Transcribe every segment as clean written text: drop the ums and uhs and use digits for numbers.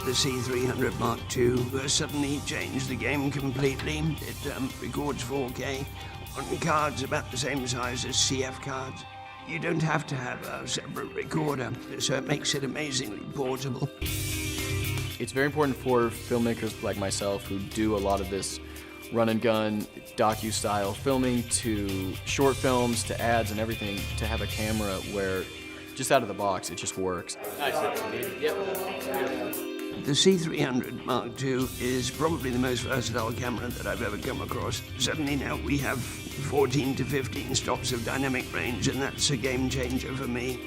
the C300 Mark II suddenly changed the game completely. It records 4K on cards about the same size as CF cards. You don't have to have a separate recorder, so it makes it amazingly portable. It's very important for filmmakers like myself who do a lot of this run and gun, docu-style filming, to short films, to ads and everything, to have a camera where just out of the box, it just works. Nice. Yep. The C300 Mark II is probably the most versatile camera that I've ever come across. Suddenly now we have 14 to 15 stops of dynamic range, and that's a game changer for me.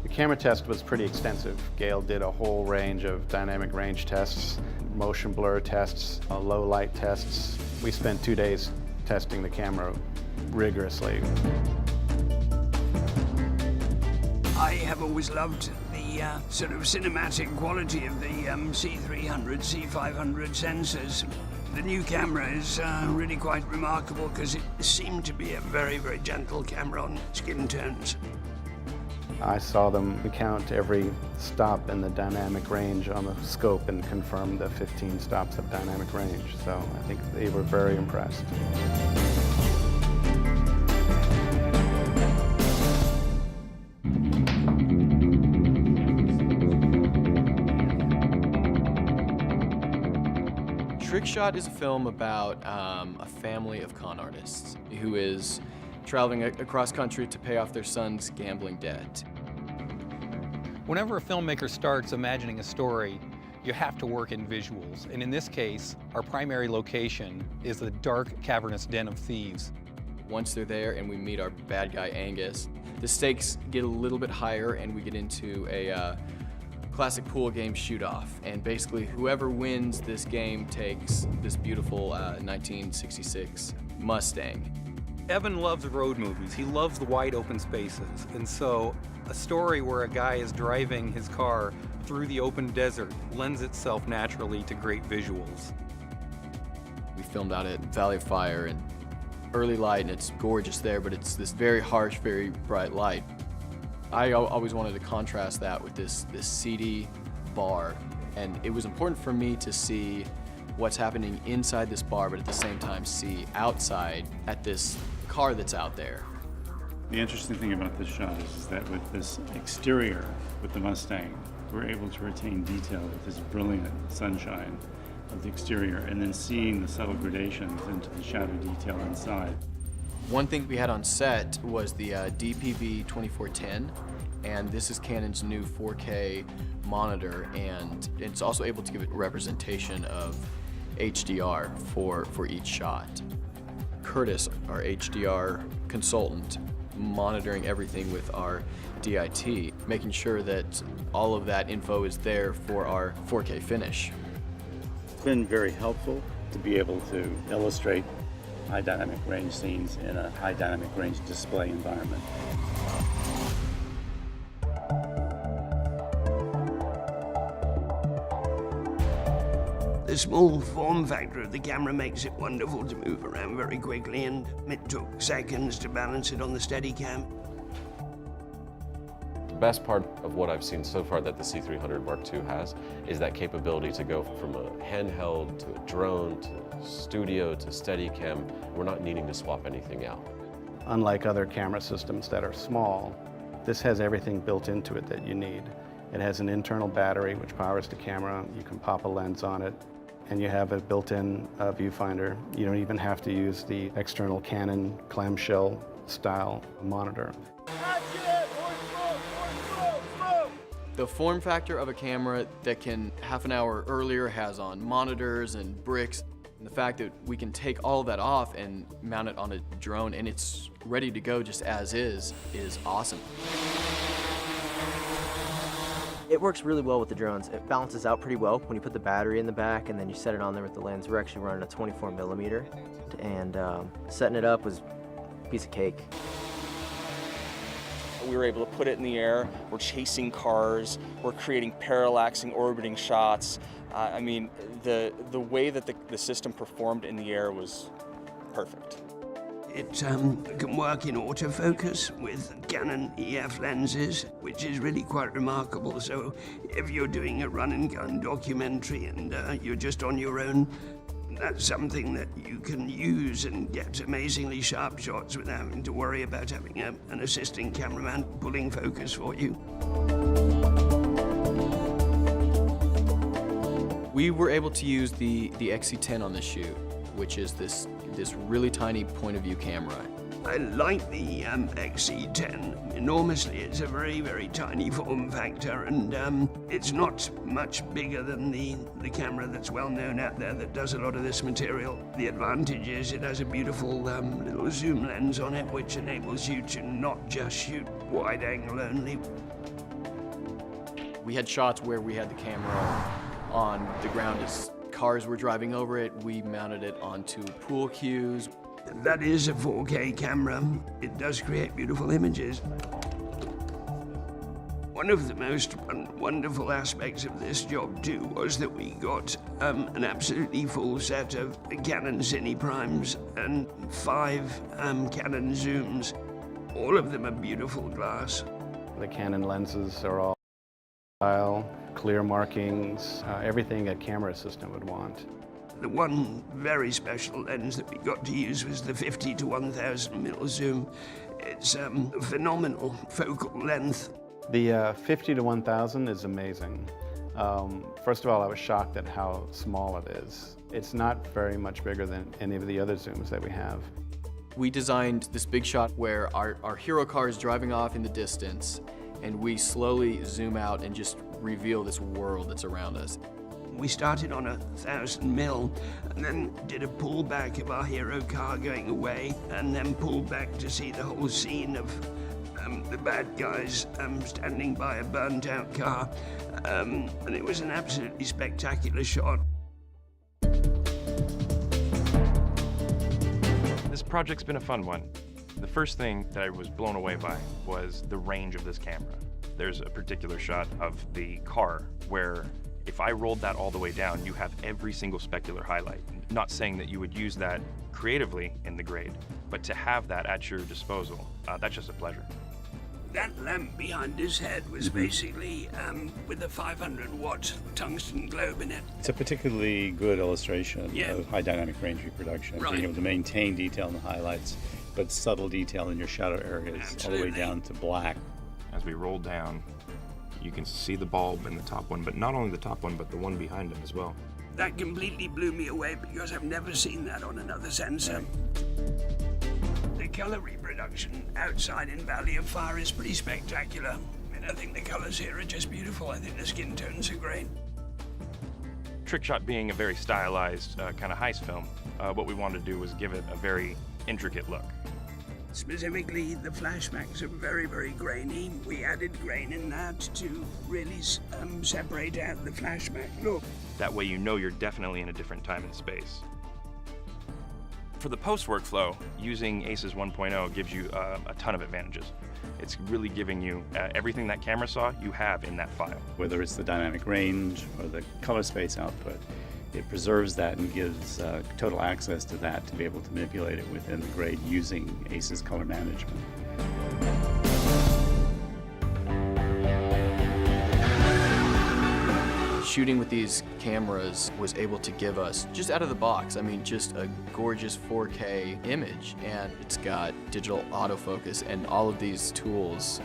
The camera test was pretty extensive. Gail did a whole range of dynamic range tests, motion blur tests, low light tests. We spent 2 days testing the camera rigorously. I have always loved the sort of cinematic quality of the C300, C500 sensors. The new camera is really quite remarkable because it seemed to be a very, very gentle camera on skin tones. I saw them count every stop in the dynamic range on the scope and confirm the 15 stops of dynamic range. So I think they were very impressed. Trick Shot is a film about a family of con artists who is traveling across country to pay off their son's gambling debt. Whenever a filmmaker starts imagining a story, you have to work in visuals. And in this case, our primary location is the dark, cavernous den of thieves. Once they're there and we meet our bad guy Angus, the stakes get a little bit higher and we get into a classic pool game shoot-off. And basically whoever wins this game takes this beautiful 1966 Mustang. Evan loves road movies. He loves the wide open spaces. And so a story where a guy is driving his car through the open desert lends itself naturally to great visuals. We filmed out at Valley of Fire and early light, and it's gorgeous there, but it's this very harsh, very bright light. I always wanted to contrast that with this seedy bar, and it was important for me to see what's happening inside this bar, but at the same time see outside at this car that's out there. The interesting thing about this shot is that with this exterior, with the Mustang, we're able to retain detail with this brilliant sunshine of the exterior and then seeing the subtle gradations into the shadow detail inside. One thing we had on set was the DPV 2410, and this is Canon's new 4K monitor, and it's also able to give it representation of HDR for each shot. Curtis, our HDR consultant, monitoring everything with our DIT, making sure that all of that info is there for our 4K finish. It's been very helpful to be able to illustrate high dynamic range scenes in a high dynamic range display environment. The small form factor of the camera makes it wonderful to move around very quickly, and it took seconds to balance it on the Steadicam. The best part of what I've seen so far that the C300 Mark II has is that capability to go from a handheld to a drone to studio to Steadicam. We're not needing to swap anything out. Unlike other camera systems that are small, this has everything built into it that you need. It has an internal battery which powers the camera. You can pop a lens on it, and you have a built-in viewfinder. You don't even have to use the external Canon clamshell style monitor. The form factor of a camera that can half an hour earlier has on monitors and bricks, and the fact that we can take all of that off and mount it on a drone and it's ready to go just as is awesome. It works really well with the drones. It balances out pretty well when you put the battery in the back and then you set it on there with the lens. We're actually running a 24mm, and setting it up was a piece of cake. We were able to put it in the air. We're chasing cars. We're creating parallaxing, orbiting shots. I mean, the way that the system performed in the air was perfect. It can work in autofocus with Canon EF lenses, which is really quite remarkable. So if you're doing a run-and-gun documentary and you're just on your own, that's something that you can use and get amazingly sharp shots without having to worry about having an assisting cameraman pulling focus for you. We were able to use the XC10 on this shoot, which is this really tiny point of view camera. I like the XC10 enormously. It's a very, very tiny form factor, and it's not much bigger than the camera that's well known out there that does a lot of this material. The advantage is it has a beautiful little zoom lens on it, which enables you to not just shoot wide angle only. We had shots where we had the camera on the ground as cars were driving over it. We mounted it onto pool cues. That is a 4K camera. It does create beautiful images. One of the most wonderful aspects of this job too was that we got an absolutely full set of Canon Cine Primes and 5 Canon zooms. All of them are beautiful glass. The Canon lenses are all style, clear markings, everything a camera system would want. The one very special lens that we got to use was the 50 to 1000 mil zoom. It's a phenomenal focal length. The 50 to 1000 is amazing. First of all, I was shocked at how small it is. It's not very much bigger than any of the other zooms that we have. We designed this big shot where our hero car is driving off in the distance, and we slowly zoom out and just reveal this world that's around us. We started on 1000 mil and then did a pullback of our hero car going away, and then pulled back to see the whole scene of the bad guys standing by a burnt out car. And it was an absolutely spectacular shot. This project's been a fun one. The first thing that I was blown away by was the range of this camera. There's a particular shot of the car where if I rolled that all the way down, you have every single specular highlight. Not saying that you would use that creatively in the grade, but to have that at your disposal, that's just a pleasure. That lamp behind his head was basically with a 500-watt tungsten globe in it. It's a particularly good illustration Yeah. of high dynamic range reproduction, Right. being able to maintain detail in the highlights, but subtle detail in your shadow areas, all the way Absolutely. down to black. As we roll down, you can see the bulb in the top one, but not only the top one, but the one behind him as well. That completely blew me away because I've never seen that on another sensor. The color reproduction outside in Valley of Fire is pretty spectacular. I mean, I think the colors here are just beautiful. I think the skin tones are great. Trick Shot being a very stylized kind of heist film, what we wanted to do was give it a very intricate look. Specifically, the flashbacks are very, very grainy. We added grain in that to really separate out the flashback look. That way you know you're definitely in a different time and space. For the post workflow, using ACES 1.0 gives you a ton of advantages. It's really giving you everything that camera saw, you have in that file. Whether it's the dynamic range or the color space output, it preserves that and gives total access to that to be able to manipulate it within the grade using ACES color management. Shooting with these cameras was able to give us, just out of the box, I mean, just a gorgeous 4K image. And it's got digital autofocus and all of these tools.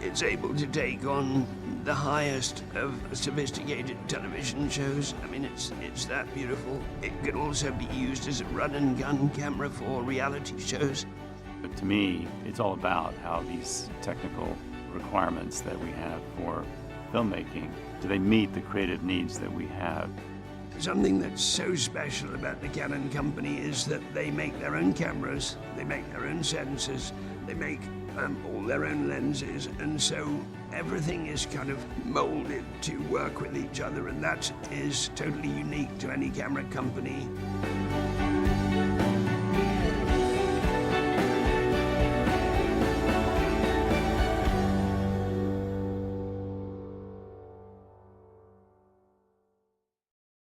It's able to take on the highest of sophisticated television shows. I mean, it's that beautiful. It can also be used as a run-and-gun camera for reality shows. But to me, it's all about how these technical requirements that we have for filmmaking, do they meet the creative needs that we have? Something that's so special about the Canon company is that they make their own cameras, they make their own sensors, they make all their own lenses, and so everything is kind of molded to work with each other, and that is totally unique to any camera company.